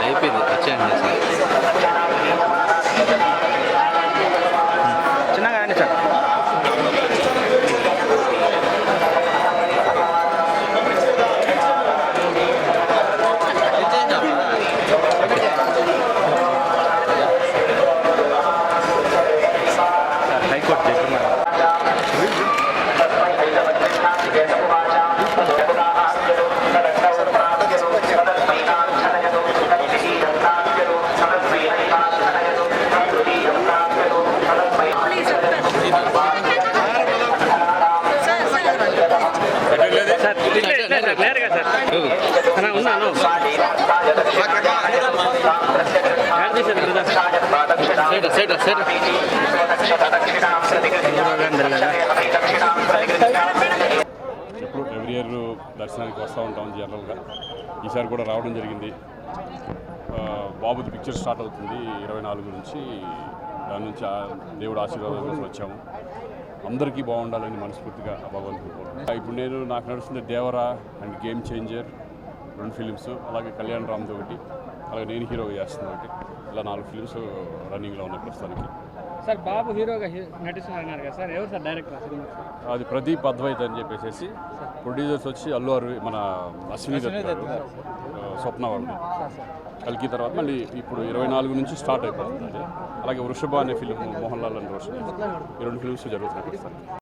అయిపోయింది వచ్చేయండి సార్. చిన్నగా రండి సార్. హైకోర్టు చేస్తున్నారు. క్లియర్గా సార్ ఉన్నాను. ఎప్పుడు ఎవ్రీ ఇయర్ దర్శనానికి వస్తూ ఉంటాం జనరల్గా. ఈసారి కూడా రావడం జరిగింది. బాబుది పిక్చర్ స్టార్ట్ అవుతుంది 24 నుంచి. దాని నుంచి దేవుడు ఆశీర్వాదం కోసం వచ్చాము. అందరికీ బాగుండాలని మనస్ఫూర్తిగా భగవంతుడు కోరుకుంటున్నాను. ఇప్పుడు నాకు నడుస్తుంది Devara and game changer 2 films, అలాగే కళ్యాణ్ రామ్ది ఒకటి, అలాగే నేను హీరోగా చేస్తున్నా ఒకటి. ఇలా 4 ఫిలిమ్స్ రన్నింగ్లో ఉన్నాయి ప్రస్తుతానికి. సార్ బాబు హీరోగా నటిస్తున్నారు కదా సార్, ఎవరు సార్ డైరెక్టర్? అది ప్రదీప్ అద్వైత్ అని చెప్పేసి. ప్రొడ్యూసర్స్ వచ్చి అల్లు మన అశ్విని దత్, స్వప్న వాళ్ళు. కల్కి తర్వాత మళ్ళీ ఇప్పుడు 24 నుంచి స్టార్ట్ అయిపోతుంది. అలాగే వృషభ అనే ఫిలిం మోహన్ లాల్ అండ్ రోషన్, ఈ 2 ఫిలిమ్స్ జరుగుతున్నాయి.